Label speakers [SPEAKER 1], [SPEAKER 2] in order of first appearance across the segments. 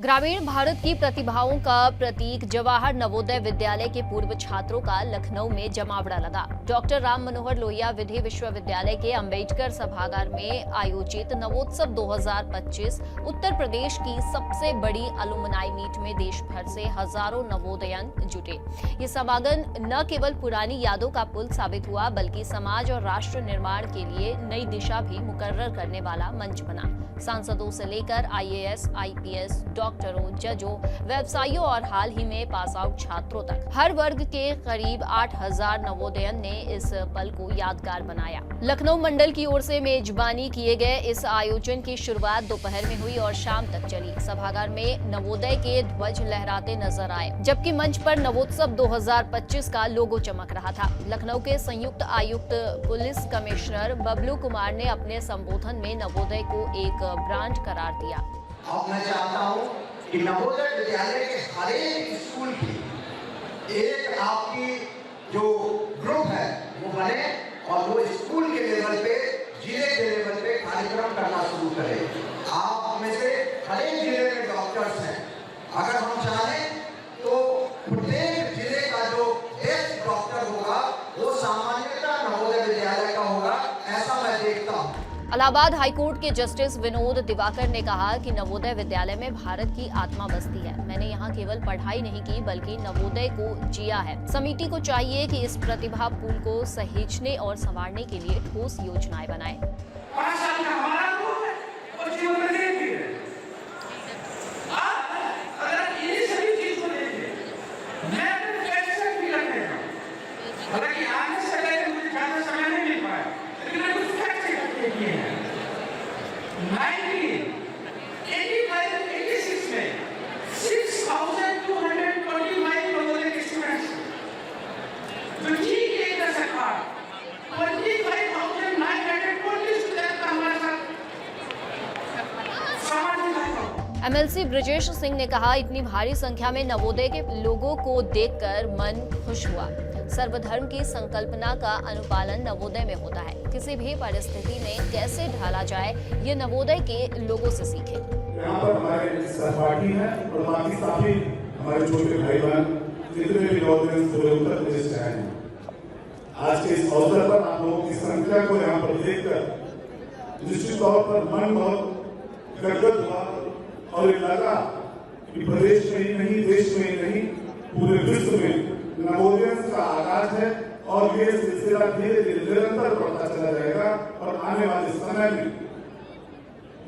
[SPEAKER 1] ग्रामीण भारत की प्रतिभाओं का प्रतीक जवाहर नवोदय विद्यालय के पूर्व छात्रों का लखनऊ में जमावड़ा लगा। डॉक्टर राम मनोहर लोहिया विधि विश्वविद्यालय के अंबेडकर सभागार में आयोजित नवोत्सव 2025 उत्तर प्रदेश की सबसे बड़ी अलुमनाई मीट में देश भर से हजारों नवोदयन जुटे। ये समागम न केवल पुरानी यादों का पुल साबित हुआ, बल्कि समाज और राष्ट्र निर्माण के लिए नई दिशा भी मुकर्रर करने वाला मंच बना। सांसदों से लेकर IAS, IPS, डॉक्टरों, जजों, व्यवसायियों और हाल ही में पास आउट छात्रों तक हर वर्ग के करीब 8000 नवोदयन ने इस पल को यादगार बनाया। लखनऊ मंडल की ओर से मेजबानी किए गए इस आयोजन की शुरुआत दोपहर में हुई और शाम तक चली। सभागार में नवोदय के ध्वज लहराते नजर आए, जबकि मंच पर नवोत्सव 2025 का लोगो चमक रहा था। लखनऊ के संयुक्त आयुक्त पुलिस कमिश्नर बबलू कुमार ने अपने संबोधन में नवोदय को एक ब्रांड करार दिया।
[SPEAKER 2] अब मैं चाहता हूं कि नवोदय विद्यालय के हर एक स्कूल की एक आपकी जो ग्रुप है वो बने और वो स्कूल के लेवल पे, जिले के लेवल पे कार्यक्रम करना शुरू करे। आप में से हर एक जिले में डॉक्टर्स हैं, अगर हम चाहें तो प्रत्येक जिले का जो बेस्ट डॉक्टर होगा वो सामान्यतः नवोदय विद्यालय का होगा, ऐसा मैं देखता हूँ।
[SPEAKER 1] इलाहाबाद हाईकोर्ट के जस्टिस विनोद दिवाकर ने कहा कि नवोदय विद्यालय में भारत की आत्मा बसती है। मैंने यहाँ केवल पढ़ाई नहीं की, बल्कि नवोदय को जिया है। समिति को चाहिए कि इस प्रतिभा पूल को सहेजने और संवारने के लिए ठोस योजनाएं बनाए।
[SPEAKER 3] 5 साल का हमारा अनुभव है और जीवन में भी है। अगर इन्हीं सभी चीज को देखें, मैं अपने कैसे भी करते हैं, हालांकि आने से पहले मुझे ज्यादा समय नहीं मिल पाया, लेकिन मैं कुछ फैक्ट इकट्ठे किए हैं। 1985-86 में 6225 नवोदय के स्टूडेंट्स, जो ठीक एक दशक बाद 25,920 स्टूडेंट का हमारे साथ समाज।
[SPEAKER 1] MLC ब्रिजेश सिंह ने कहा, इतनी भारी संख्या में नवोदय के लोगों को देखकर मन खुश हुआ। सर्वधर्म की संकल्पना का अनुपालन नवोदय में होता है। किसी भी परिस्थिति में कैसे ढाला जाए, ये नवोदय के लोगों से सीखे।
[SPEAKER 4] यहाँ पर हमारे सहपाठी हैं और बाकी सभी हमारे छोटे भाई बहन जितने भी नवोदय पूरे उत्तर प्रदेश से आए हैं। आज के इस अवसर पर आप लोगों की संख्या को यहाँ पर देखकर निश्चित तौर पर मन बहुत गदगद हुआ और ये लगा कि प्रदेश में ही नहीं, देश में ही नहीं, पूरे विश्व में नवोदय का आगाज है और ये सिलसिला धीरे धीरे निरंतर बढ़ता चला जाएगा। और आने वाले समय में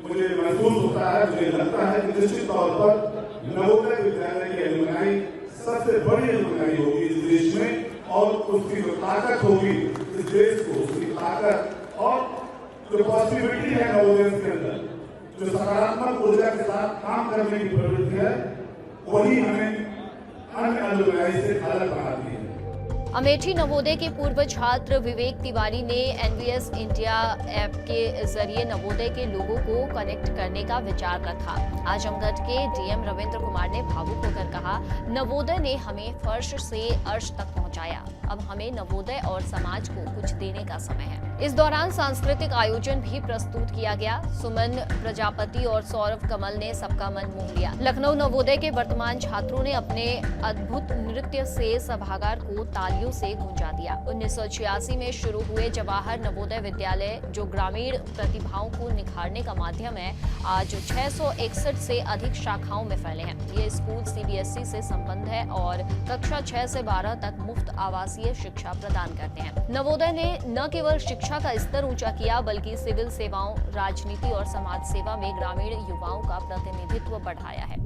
[SPEAKER 4] मुझे महसूस होता है, मुझे लगता है कि निश्चित तौर पर नवोदय विद्यालय की अलुमनाई सबसे बड़ी अलुमनाई होगी इस देश में, और उसकी जो ताकत होगी इस देश को, उसकी ताकत और जो पॉसिबिलिटी है नवोदय के अंदर, जो सकारात्मक ऊर्जा के साथ काम करने की प्रवृत्ति है, वही हमें अन्य अलुमनाई से अलग बनाती है।
[SPEAKER 1] अमेठी नवोदय के पूर्व छात्र विवेक तिवारी ने NVS इंडिया ऐप के जरिए नवोदय के लोगों को कनेक्ट करने का विचार रखा। आजमगढ़ के DM रविंद्र कुमार ने भावुक होकर कहा, नवोदय ने हमें फर्श से अर्श तक पहुंचाया। अब हमें नवोदय और समाज को कुछ देने का समय है। इस दौरान सांस्कृतिक आयोजन भी प्रस्तुत किया गया। सुमन प्रजापति और सौरभ कमल ने सबका मन मोह लिया। लखनऊ नवोदय के वर्तमान छात्रों ने अपने अद्भुत नृत्य से सभागार को तालियों से गूंजा दिया। 1986 में शुरू हुए जवाहर नवोदय विद्यालय, जो ग्रामीण प्रतिभाओं को निखारने का माध्यम है, आज 661 से अधिक शाखाओं में फैले हैं। ये स्कूल CBSE से संबद्ध है और कक्षा 6 से 12 तक मुफ्त आवासीय शिक्षा प्रदान करते हैं। नवोदय ने न केवल शिक्षा का स्तर ऊंचा किया, बल्कि सिविल सेवाओं, राजनीति और समाज सेवा में ग्रामीण युवाओं का प्रतिनिधित्व बढ़ाया है।